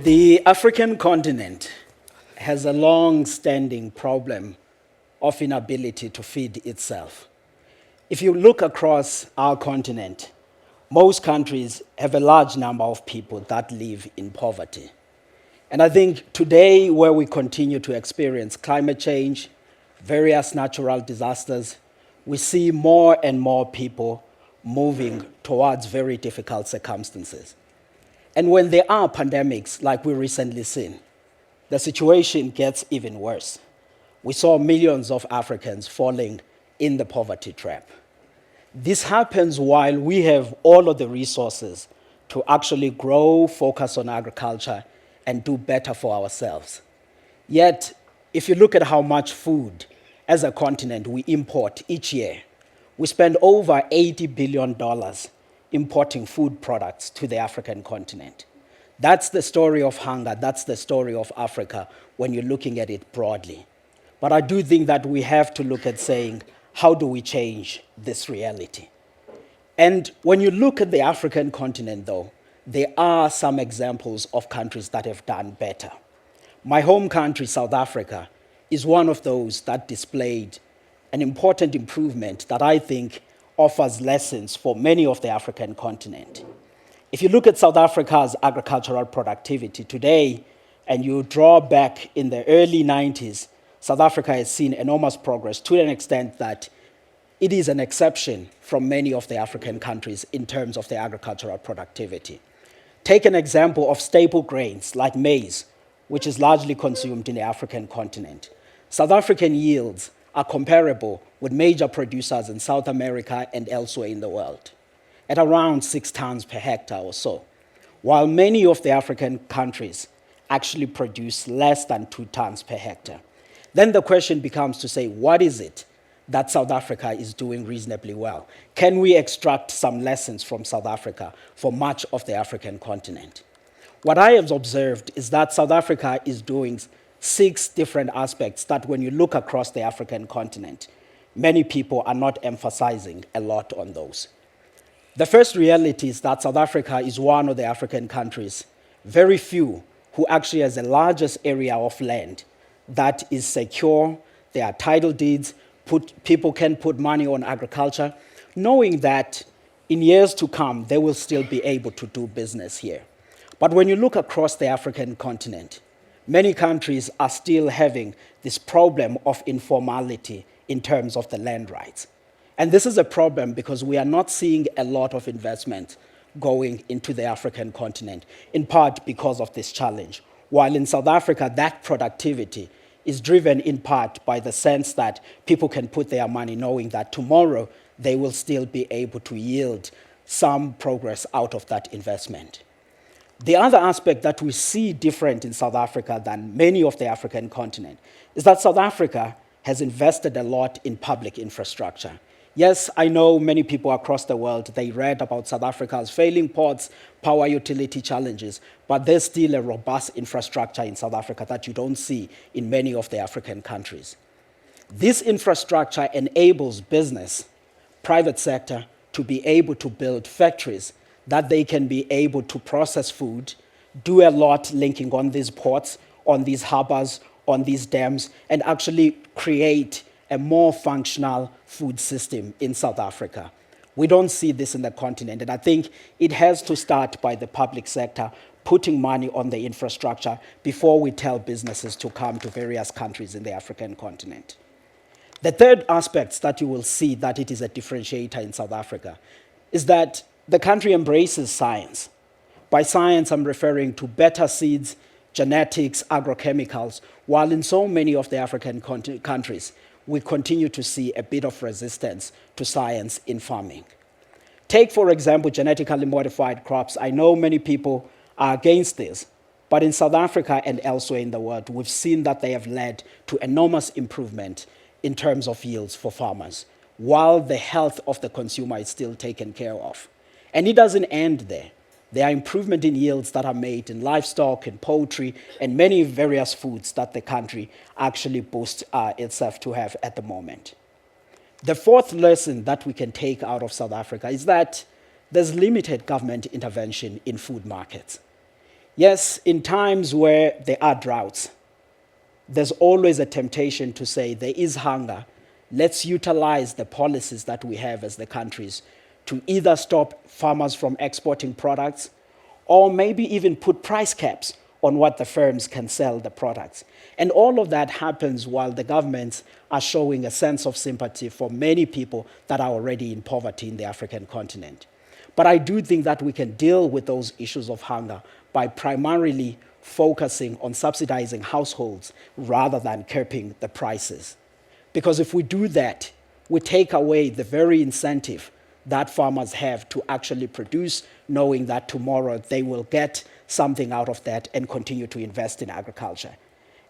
The African continent has a long-standing problem of inability to feed itself. If you look across our continent, most countries have a large number of people that live in poverty. And I think today, where we continue to experience climate change, various natural disasters, we see more and more people moving towards very difficult circumstances. And when there are pandemics like we recently seen, the situation gets even worse. We saw millions of Africans falling in the poverty trap. This happens while we have all of the resources to actually grow, focus on agriculture, and do better for ourselves. Yet, if you look at how much food as a continent we import each year, we spend over $80 billion importing food products to the African continent. That's the story of hunger, that's the story of Africa when you're looking at it broadly. But I do think that we have to look at saying, how do we change this reality? And when you look at the African continent, though, there are some examples of countries that have done better. My home country, South Africa, is one of those that displayed an important improvement that I think offers lessons for many of the African continent. If you look at South Africa's agricultural productivity today, and you draw back in the early 90s, South Africa has seen enormous progress to an extent that it is an exception from many of the African countries in terms of their agricultural productivity. Take an example of staple grains like maize, which is largely consumed in the African continent. South African yields are comparable with major producers in South America and elsewhere in the world, at around 6 tons per hectare or so, while many of the African countries actually produce less than 2 tons per hectare. Then the question becomes to say, what is it that South Africa is doing reasonably well? Can we extract some lessons from South Africa for much of the African continent? What I have observed is that South Africa is doing 6 different aspects that when you look across the African continent, many people are not emphasizing a lot on those. The first reality is that South Africa is one of the African countries, very few, who actually has the largest area of land that is secure. There are title deeds, people can put money on agriculture, knowing that in years to come, they will still be able to do business here. But when you look across the African continent, many countries are still having this problem of informality in terms of the land rights. And this is a problem because we are not seeing a lot of investment going into the African continent, in part because of this challenge. While in South Africa, that productivity is driven in part by the sense that people can put their money knowing that tomorrow they will still be able to yield some progress out of that investment. The other aspect that we see different in South Africa than many of the African continent is that South Africa has invested a lot in public infrastructure. Yes, I know many people across the world, they read about South Africa's failing ports, power utility challenges, but there's still a robust infrastructure in South Africa that you don't see in many of the African countries. This infrastructure enables business, private sector, to be able to build factories that they can be able to process food, do a lot linking on these ports, on these harbors, on these dams, and actually create a more functional food system in South Africa. We don't see this in the continent, and I think it has to start by the public sector putting money on the infrastructure before we tell businesses to come to various countries in the African continent. The third aspect that you will see that it is a differentiator in South Africa is that the country embraces science. By science, I'm referring to better seeds, genetics, agrochemicals, while in so many of the African countries, we continue to see a bit of resistance to science in farming. Take, for example, genetically modified crops. I know many people are against this, but in South Africa and elsewhere in the world, we've seen that they have led to enormous improvement in terms of yields for farmers, while the health of the consumer is still taken care of. And it doesn't end there. There are improvements in yields that are made in livestock and poultry and many various foods that the country actually boasts itself to have at the moment. The fourth lesson that we can take out of South Africa is that there's limited government intervention in food markets. Yes, in times where there are droughts, there's always a temptation to say there is hunger. Let's utilize the policies that we have as the countries to either stop farmers from exporting products or maybe even put price caps on what the firms can sell the products. And all of that happens while the governments are showing a sense of sympathy for many people that are already in poverty in the African continent. But I do think that we can deal with those issues of hunger by primarily focusing on subsidizing households rather than curbing the prices. Because if we do that, we take away the very incentive that farmers have to actually produce, knowing that tomorrow they will get something out of that and continue to invest in agriculture.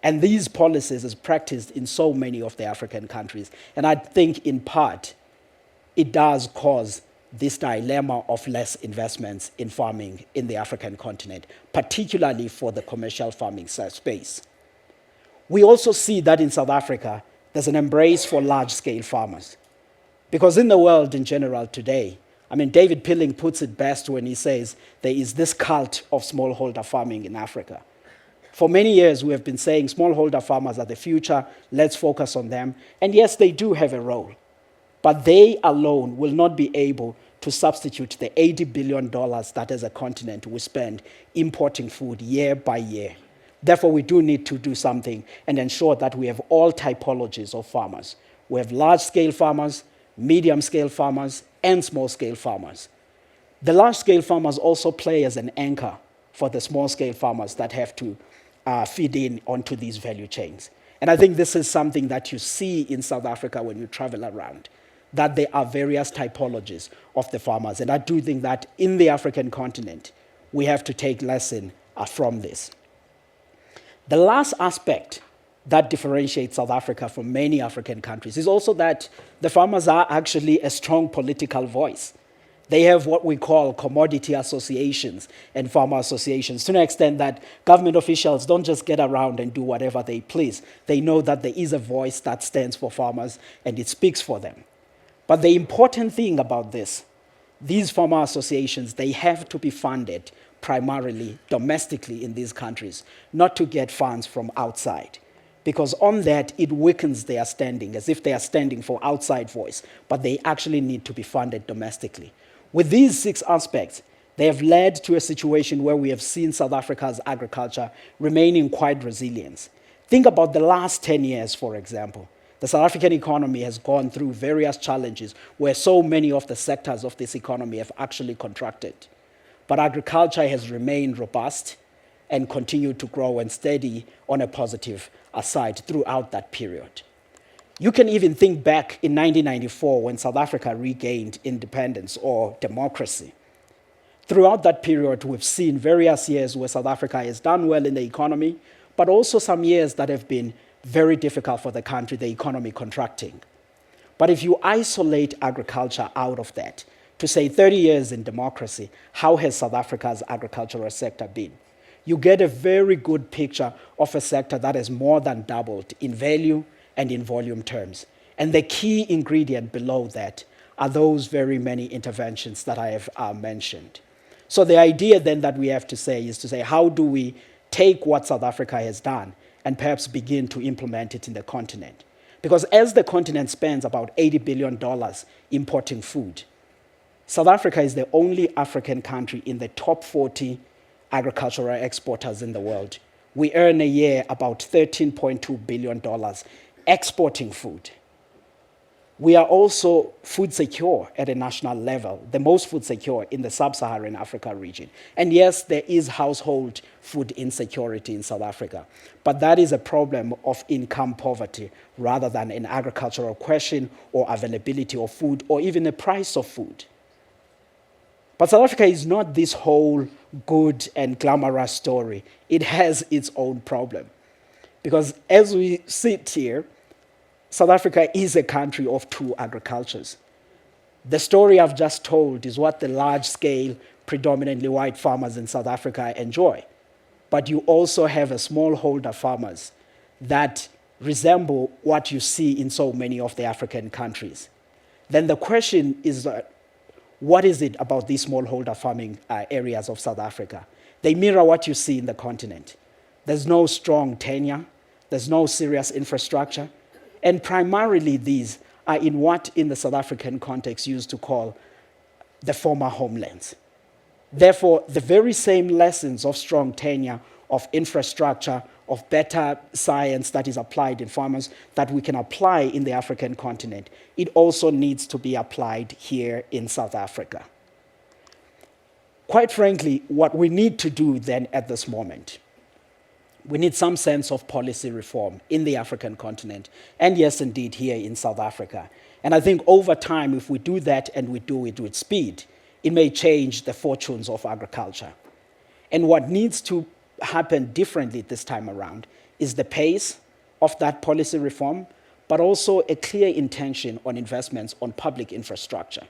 And these policies is practiced in so many of the African countries. And I think in part, it does cause this dilemma of less investments in farming in the African continent, particularly for the commercial farming space. We also see that in South Africa, there's an embrace for large-scale farmers. Because in the world in general today, I mean, David Pilling puts it best when he says there is this cult of smallholder farming in Africa. For many years, we have been saying smallholder farmers are the future, let's focus on them. And yes, they do have a role. But they alone will not be able to substitute the $80 billion that as a continent we spend importing food year by year. Therefore, we do need to do something and ensure that we have all typologies of farmers. We have large-scale farmers, medium-scale farmers, and small-scale farmers. The large-scale farmers also play as an anchor for the small-scale farmers that have to feed in onto these value chains. And I think this is something that you see in South Africa when you travel around, that there are various typologies of the farmers. And I do think that in the African continent, we have to take lesson from this. The last aspect that differentiates South Africa from many African countries is also that the farmers are actually a strong political voice. They have what we call commodity associations and farmer associations to an extent that government officials don't just get around and do whatever they please. They know that there is a voice that stands for farmers and it speaks for them. But the important thing about this, these farmer associations, they have to be funded primarily domestically in these countries, not to get funds from outside. Because on that, it weakens their standing, as if they are standing for outside voice, but they actually need to be funded domestically. With these 6 aspects, they have led to a situation where we have seen South Africa's agriculture remaining quite resilient. Think about the last 10 years, for example. The South African economy has gone through various challenges where so many of the sectors of this economy have actually contracted. But agriculture has remained robust and continued to grow and steady on a positive side throughout that period. You can even think back in 1994 when South Africa regained independence or democracy. Throughout that period, we've seen various years where South Africa has done well in the economy, but also some years that have been very difficult for the country, the economy contracting. But if you isolate agriculture out of that, to say 30 years in democracy, how has South Africa's agricultural sector been? You get a very good picture of a sector that has more than doubled in value and in volume terms. And the key ingredient below that are those very many interventions that I have mentioned. So the idea then that we have to say is to say, how do we take what South Africa has done and perhaps begin to implement it in the continent? Because as the continent spends about $80 billion importing food, South Africa is the only African country in the top 40 agricultural exporters in the world. We earn a year about $13.2 billion exporting food. We are also food secure at a national level, the most food secure in the sub-Saharan Africa region. And yes, there is household food insecurity in South Africa, but that is a problem of income poverty rather than an agricultural question or availability of food or even the price of food. But South Africa is not this whole good and glamorous story. It has its own problem. Because as we sit here, South Africa is a country of 2 agricultures. The story I've just told is what the large-scale, predominantly white farmers in South Africa enjoy. But you also have a smallholder farmers that resemble what you see in so many of the African countries. Then the question is, what is it about these smallholder farming areas of South Africa They mirror what you see in the continent. There's no strong tenure, there's no serious infrastructure, and primarily these are in what in the South African context used to call the former homelands. Therefore, the very same lessons of strong tenure, of infrastructure, of better science that is applied in farmers that we can apply in the African continent, it also needs to be applied here in South Africa. Quite frankly, what we need to do then at this moment, we need some sense of policy reform in the African continent, and yes, indeed, here in South Africa. And I think over time, if we do that and we do it with speed, it may change the fortunes of agriculture. And what needs to happen differently this time around is the pace of that policy reform, but also a clear intention on investments on public infrastructure.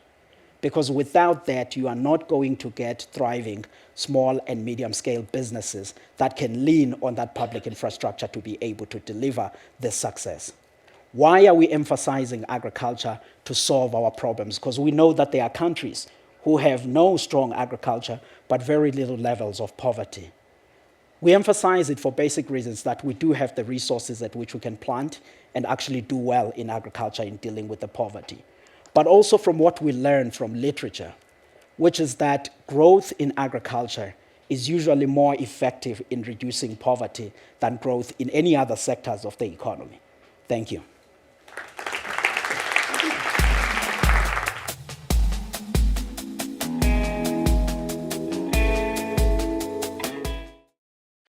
Because without that, you are not going to get thriving small and medium-scale businesses that can lean on that public infrastructure to be able to deliver this success. Why are we emphasizing agriculture to solve our problems? Because we know that there are countries who have no strong agriculture, but very little levels of poverty. We emphasize it for basic reasons that we do have the resources at which we can plant and actually do well in agriculture in dealing with the poverty. But also from what we learn from literature, which is that growth in agriculture is usually more effective in reducing poverty than growth in any other sectors of the economy. Thank you.